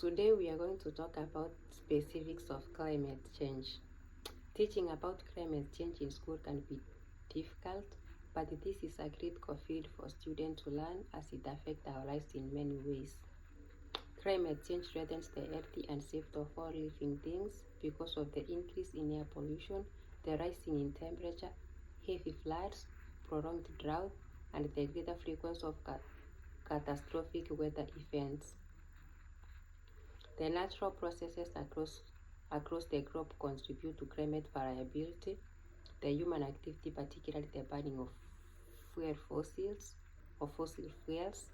Today we are going to talk about specifics of climate change. Teaching about climate change in school can be difficult, but this is a great field for students to learn as it affects our lives in many ways. Climate change threatens the health and safety of all living things because of the increase in air pollution, the rising in temperature, heavy floods, prolonged drought, and the greater frequency of catastrophic weather events. The natural processes across the globe contribute to climate variability. The human activity, particularly the burning of fossil fuels,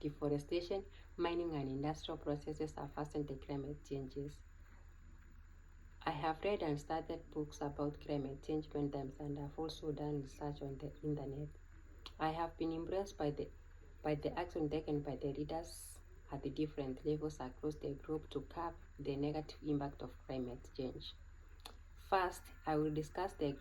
deforestation, mining, and industrial processes have hastened the climate changes. I have read and studied books about climate change many times, and I've also done research on the internet. I have been impressed by the action taken by the leaders at the different levels across the globe to curb the negative impact of climate change. First, I will discuss the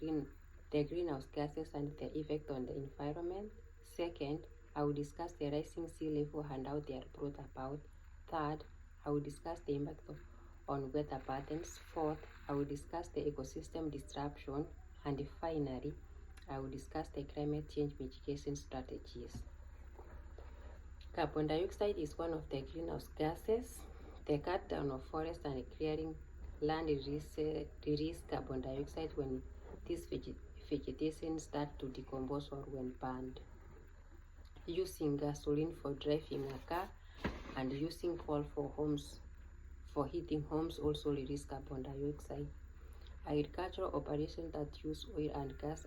greenhouse gases and their effect on the environment. Second, I will discuss the rising sea level and how they are brought about. Third, I will discuss the impact on weather patterns. Fourth, I will discuss the ecosystem disruption. And finally, I will discuss the climate change mitigation strategies. Carbon dioxide is one of the greenhouse gases. The cut down of forests and clearing land release carbon dioxide when this vegetation starts to decompose or when burned. Using gasoline for driving a car and using coal for heating homes also release carbon dioxide. Agricultural operations that use oil and gas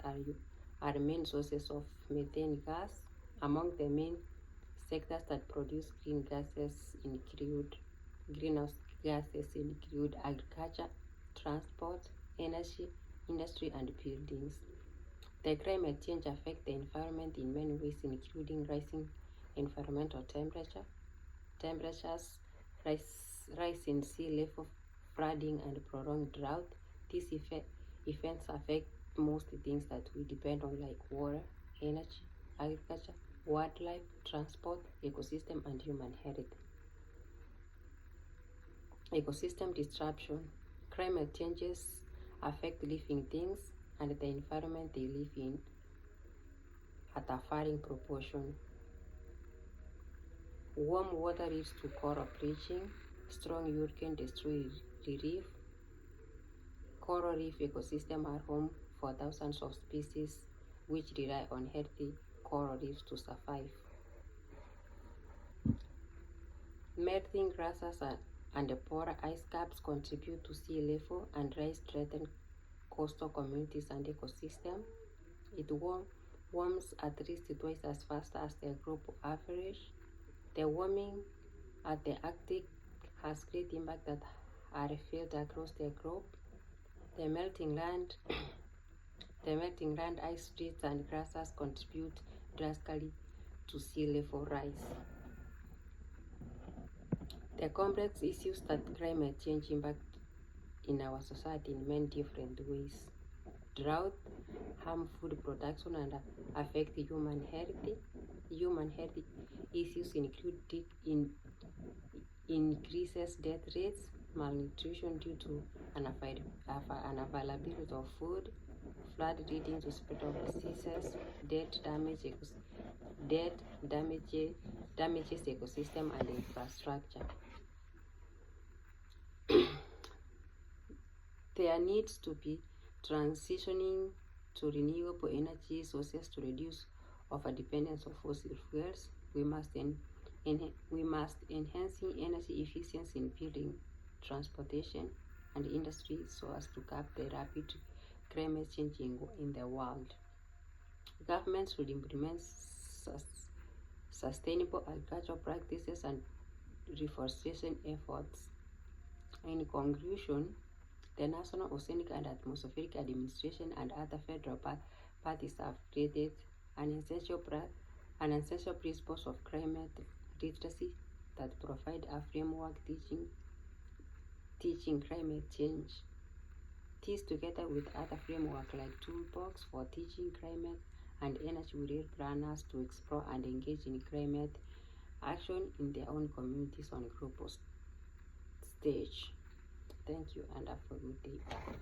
are main sources of methane gas. Among the main sectors that produce greenhouse gases include agriculture, transport, energy, industry, and buildings. The climate change affects the environment in many ways, including rising environmental temperatures, rise in sea level, flooding, and prolonged drought. These events affect most things that we depend on, like water, energy, agriculture, wildlife, transport, ecosystem, and human health. Ecosystem disruption. Climate changes affect living things and the environment they live in at a varying proportion. Warm water leads to coral bleaching. Strong hurricane destroy the reef. Coral reef ecosystems are home for thousands of species which rely on healthy coral reefs to survive. Melting glaciers and polar ice caps contribute to sea level and rise threaten coastal communities and ecosystems. It warms at least twice as fast as the global average. The warming at the Arctic has great impact that are felt across the globe. The melting land ice sheets and glaciers contribute drastically to sea level rise. The complex issues that climate change impact in our society in many different ways. Drought harm food production and affect human health. Human health issues include increases death rates, malnutrition due to unavailability of food, flood leading to spread of diseases, damages ecosystem and infrastructure. There needs to be transitioning to renewable energy sources to reduce our dependence on fossil fuels. We must enhancing energy efficiency in building, transportation, and industry so as to curb the rapid climate change in the world. Governments should implement sustainable agricultural practices and reforestation efforts. In conclusion, the National Oceanic and Atmospheric Administration and other federal parties have created an essential principles of climate literacy that provide a framework teaching climate change. These, together with other frameworks like Toolbox for Teaching Climate and Energy, will help learners to explore and engage in climate action in their own communities on a global stage. Thank you and have a good day. Bye.